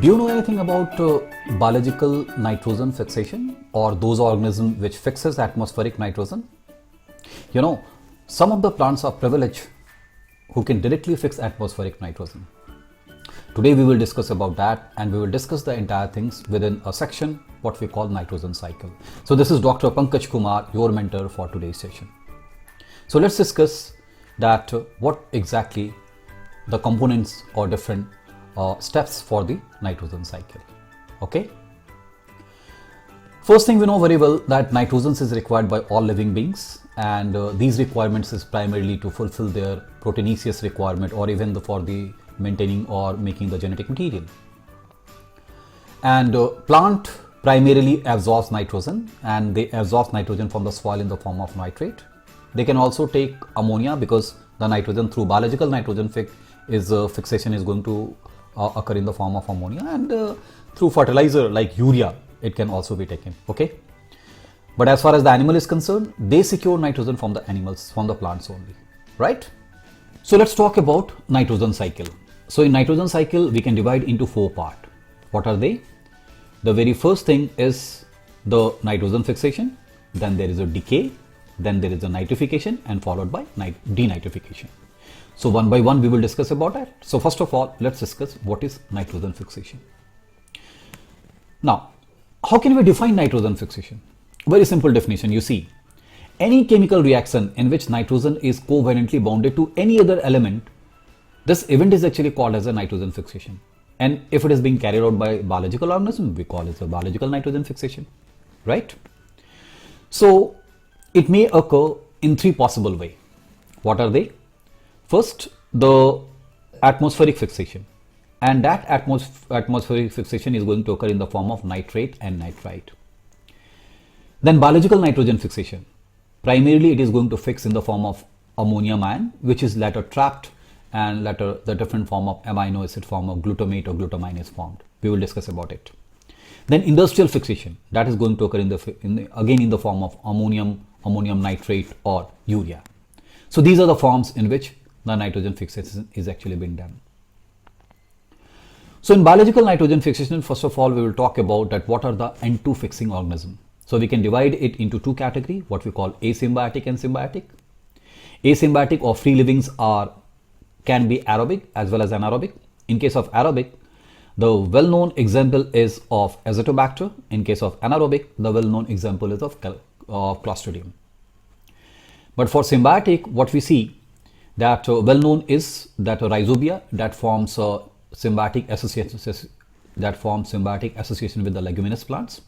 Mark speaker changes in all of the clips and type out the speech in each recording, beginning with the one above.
Speaker 1: Do you know anything about biological nitrogen fixation or those organisms which fixes atmospheric nitrogen? You know, some of the plants are privileged who can directly fix atmospheric nitrogen. Today we will discuss about that, and we will discuss the entire things within a section what we call nitrogen cycle. So this is Dr. Pankaj Kumar, your mentor for today's session. So let's discuss that what exactly the components or different steps for the nitrogen cycle. Okay. First thing, we know very well that nitrogen is required by all living beings, and these requirements is primarily to fulfill their proteinaceous requirement or even for the maintaining or making the genetic material. And plant primarily absorbs nitrogen, and they absorb nitrogen from the soil in the form of nitrate. They can also take ammonia because the nitrogen through biological nitrogen fixation is going to occur in the form of ammonia, and through fertilizer like urea it can also be taken. Okay, but as far as the animal is concerned, they secure nitrogen from the animals, from the plants only, right? So let's talk about nitrogen cycle. So in nitrogen cycle we can divide into 4 parts. What are they? The very first thing is the nitrogen fixation, then there is a decay, then there is a nitrification, and followed by denitrification. So one by one we will discuss about that. So first of all, let's discuss what is nitrogen fixation. Now, how can we define nitrogen fixation? Very simple definition. You see, any chemical reaction in which nitrogen is covalently bonded to any other element, this event is actually called as a nitrogen fixation. And if it is being carried out by biological organism, we call it a biological nitrogen fixation, right? So it may occur in 3 possible ways. What are they? First, the atmospheric fixation, and that atmospheric fixation is going to occur in the form of nitrate and nitrite. Then biological nitrogen fixation, primarily it is going to fix in the form of ammonium ion, which is later trapped, and later the different form of amino acid form of glutamate or glutamine is formed. We will discuss about it. Then industrial fixation, that is going to occur again in the form of ammonium nitrate or urea. So these are the forms in which the nitrogen fixation is actually being done. So in biological nitrogen fixation, first of all we will talk about that what are the N2 fixing organisms. So we can divide it into 2 categories, what we call asymbiotic and symbiotic. Asymbiotic or free livings can be aerobic as well as anaerobic. In case of aerobic, the well-known example is of Azotobacter. In case of anaerobic, the well-known example is of Clostridium. But for symbiotic, what we see that well-known is that Rhizobia that forms symbiotic association with the leguminous plants.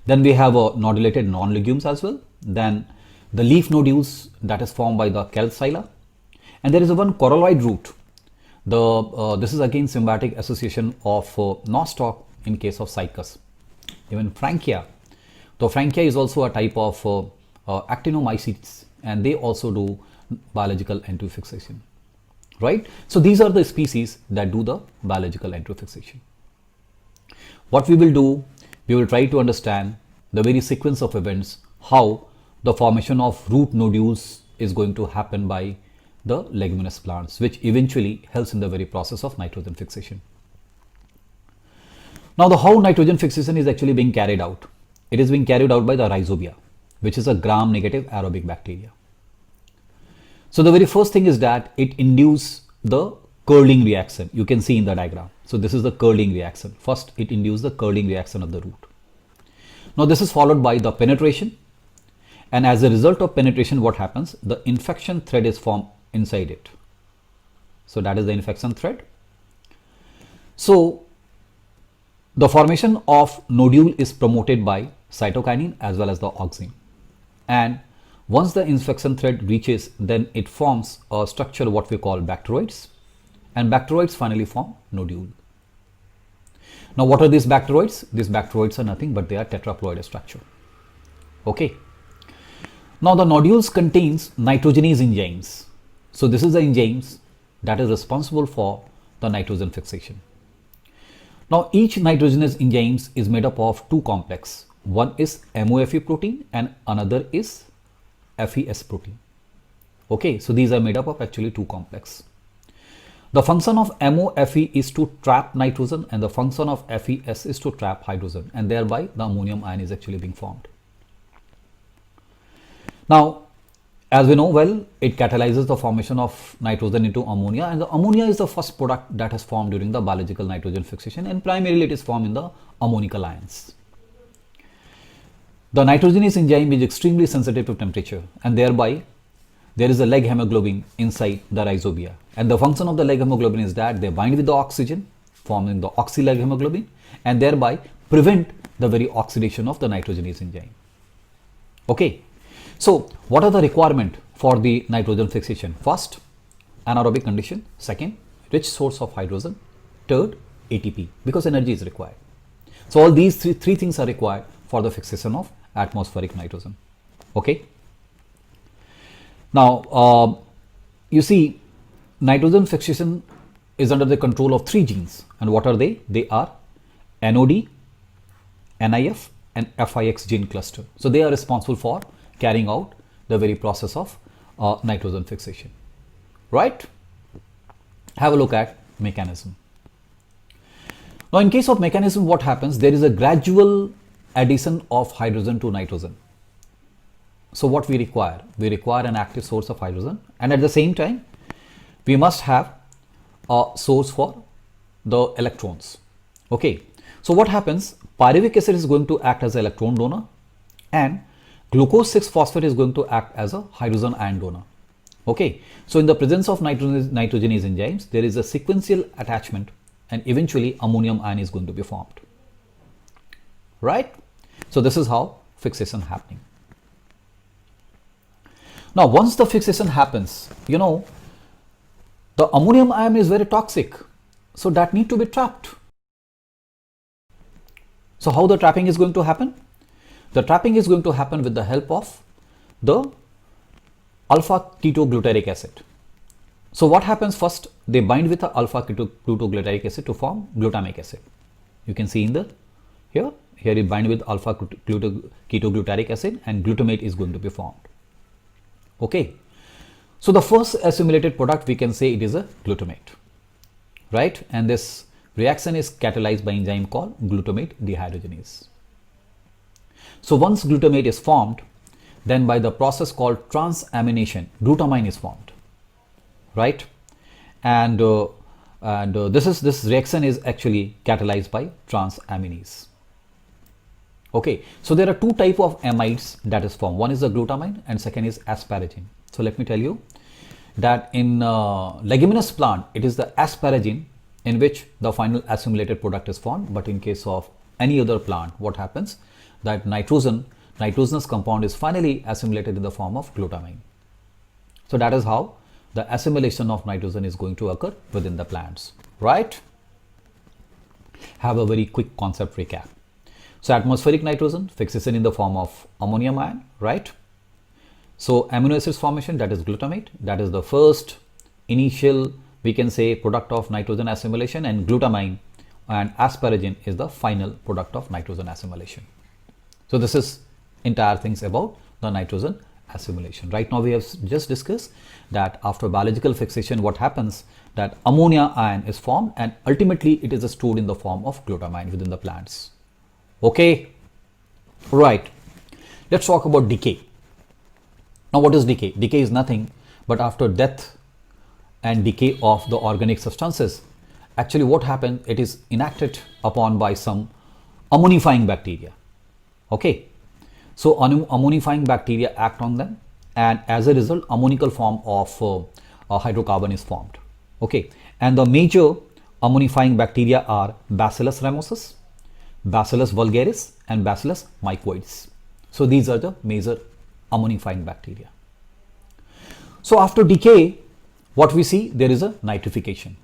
Speaker 1: Then we have nodulated non-legumes as well. Then the leaf nodules that is formed by the Calcilla. And there is one coralloid root. This is again symbiotic association of nostoc in case of cycas. Even Frankia. So Frankia is also a type of actinomycetes, and they also do biological N2 fixation, right? So these are the species that do the biological N2 fixation. What we will do, we will try to understand the very sequence of events, how the formation of root nodules is going to happen by the leguminous plants, which eventually helps in the very process of nitrogen fixation. Now how nitrogen fixation is actually being carried out? It is being carried out by the Rhizobia, which is a gram-negative aerobic bacteria. So the very first thing is that it induces the curling reaction. You can see in the diagram. So this is the curling reaction. First, it induces the curling reaction of the root. Now this is followed by the penetration. And as a result of penetration, what happens? The infection thread is formed inside it. So that is the infection thread. So the formation of nodule is promoted by cytokinin as well as the auxin. And once the infection thread reaches, then it forms a structure what we call bacteroids, and bacteroids finally form nodule. Now what are these bacteroids? These bacteroids are nothing but they are tetraploid structure. Okay. Now the nodules contains nitrogenase enzymes. So this is the enzymes that is responsible for the nitrogen fixation. Now each nitrogenous enzymes is made up of 2 complexes. One is MOFE protein and another is FES protein. Okay, so these are made up of actually 2 complexes. The function of MOFE is to trap nitrogen and the function of FES is to trap hydrogen, and thereby the ammonium ion is actually being formed. Now, as we know well, it catalyzes the formation of nitrogen into ammonia, and the ammonia is the first product that is formed during the biological nitrogen fixation, and primarily it is formed in the ammonical ions. The nitrogenase enzyme is extremely sensitive to temperature, and thereby there is a leg hemoglobin inside the rhizobia, and the function of the leg hemoglobin is that they bind with the oxygen, forming the oxy-leg hemoglobin, and thereby prevent the very oxidation of the nitrogenase enzyme. Okay, so what are the requirements for the nitrogen fixation? First, anaerobic condition. Second, rich source of hydrogen. Third, ATP, because energy is required. So all these three things are required for the fixation of atmospheric nitrogen. Okay. Now, you see, nitrogen fixation is under the control of three genes, and what are they? They are NOD, NIF, and FIX gene cluster. So they are responsible for carrying out the very process of nitrogen fixation, right? Have a look at mechanism. Now, in case of mechanism, what happens? There is a gradual addition of hydrogen to nitrogen. So what we require? We require an active source of hydrogen, and at the same time, we must have a source for the electrons. Okay. So what happens? Pyruvic acid is going to act as an electron donor, and glucose 6-phosphate is going to act as a hydrogen ion donor. Okay. So in the presence of nitrogenase enzymes, there is a sequential attachment, and eventually ammonium ion is going to be formed. Right? So this is how fixation happening. Now, once the fixation happens, you know, the ammonium ion is very toxic, so that need to be trapped. So how the trapping is going to happen? The trapping is going to happen with the help of the alpha ketoglutaric acid. So what happens? First, they bind with the alpha ketoglutaric acid to form glutamic acid. You can see in the here it bind with alpha ketoglutaric acid, and glutamate is going to be formed. Okay, so the first assimilated product, we can say it is a glutamate, right? And this reaction is catalyzed by enzyme called glutamate dehydrogenase. So once glutamate is formed, then by the process called transamination, glutamine is formed, right? And this reaction is actually catalyzed by transaminase. Okay, so there are two types of amides that is formed. One is the glutamine and second is asparagine. So let me tell you that in leguminous plant, it is the asparagine in which the final assimilated product is formed. But in case of any other plant, what happens? That nitrogenous compound is finally assimilated in the form of glutamine. So that is how the assimilation of nitrogen is going to occur within the plants, right? Have a very quick concept recap. So atmospheric nitrogen, fixation in the form of ammonium ion, right? So amino acids formation, that is glutamate, that is the first initial, we can say, product of nitrogen assimilation, and glutamine and asparagine is the final product of nitrogen assimilation. So this is entire things about the nitrogen assimilation. Right now we have just discussed that after biological fixation, what happens? That ammonia ion is formed, and ultimately it is stored in the form of glutamine within the plants. Okay, right. Let's talk about decay. Now, what is decay? Decay is nothing but after death and decay of the organic substances. Actually, what happens? It is enacted upon by some ammonifying bacteria. Okay, so ammonifying bacteria act on them, and as a result, ammonical form of a hydrocarbon is formed. Okay, and the major ammonifying bacteria are Bacillus ramosus, Bacillus vulgaris, and Bacillus mycoides. So these are the major ammonifying bacteria. So after decay, what we see, there is a nitrification.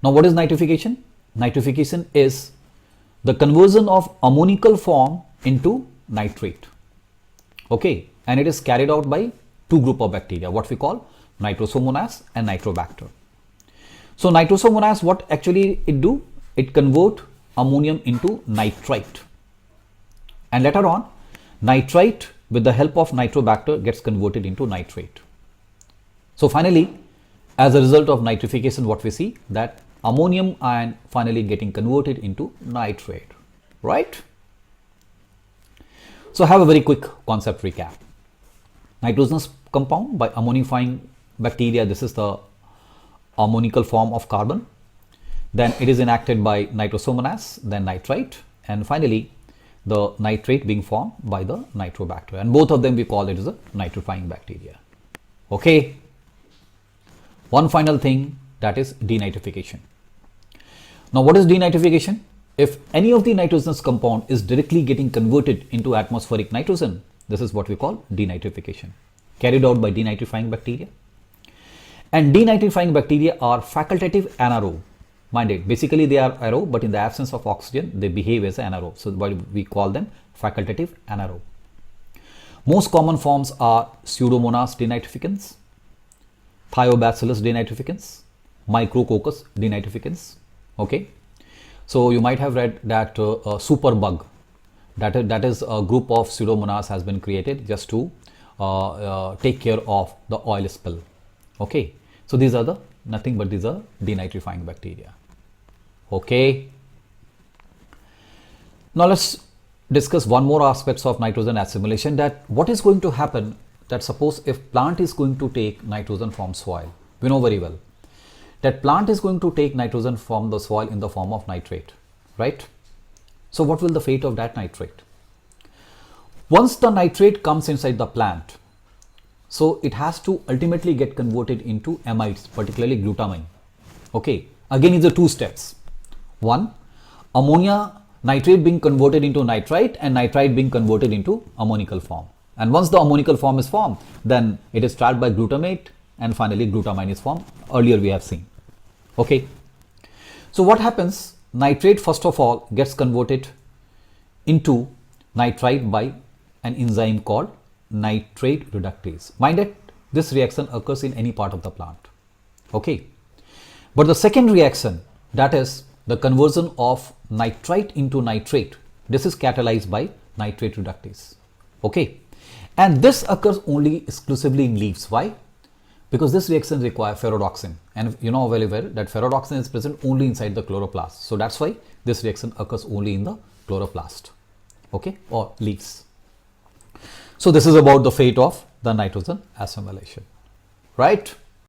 Speaker 1: Now what is nitrification? Nitrification is the conversion of ammonical form into nitrate. Okay, and it is carried out by two group of bacteria, what we call Nitrosomonas and Nitrobacter. So Nitrosomonas, what actually it do? It convert ammonium into nitrite, and later on nitrite with the help of Nitrobacter gets converted into nitrate. So finally As a result of nitrification, what we see that ammonium ion finally getting converted into nitrate, right? So have a very quick concept recap. Nitrogenous compound by ammonifying bacteria, this is the ammonical form of carbon. Then it is inacted by nitrosomonas, then nitrite, and finally the nitrate being formed by the nitrobacteria. And both of them we call it as a nitrifying bacteria. Okay. One final thing, that is denitrification. Now what is denitrification? If any of the nitrogenous compound is directly getting converted into atmospheric nitrogen, this is what we call denitrification, carried out by denitrifying bacteria. And denitrifying bacteria are facultative anaerobe. Mind it, basically they are aerobe, but in the absence of oxygen, they behave as anaerobe. So we call them facultative anaerobe. Most common forms are Pseudomonas denitrificans, Thiobacillus denitrificans, Micrococcus denitrificans. Okay, so you might have read that superbug, that is a group of Pseudomonas has been created just to take care of the oil spill. Okay, so these are nothing but these are denitrifying bacteria. Okay, now let's discuss one more aspects of nitrogen assimilation, that what is going to happen, that suppose if plant is going to take nitrogen from soil, we know very well that plant is going to take nitrogen from the soil in the form of nitrate, right? So what will the fate of that nitrate? Once the nitrate comes inside the plant, so it has to ultimately get converted into amides, particularly glutamine. Okay, again it's a two steps. One, ammonia nitrate being converted into nitrite and nitrite being converted into ammonical form. And once the ammonical form is formed, then it is started by glutamate and finally glutamine is formed. Earlier we have seen. Okay, so what happens? Nitrate first of all gets converted into nitrite by an enzyme called nitrate reductase. Mind that this reaction occurs in any part of the plant. Okay, but the second reaction, that is the conversion of nitrite into nitrate, this is catalyzed by nitrate reductase. Okay, and this occurs only exclusively in leaves. Why? Because this reaction requires ferredoxin, and you know very well that ferredoxin is present only inside the chloroplast. So that's why this reaction occurs only in the chloroplast, okay, or leaves. So this is about the fate of the nitrogen assimilation, right?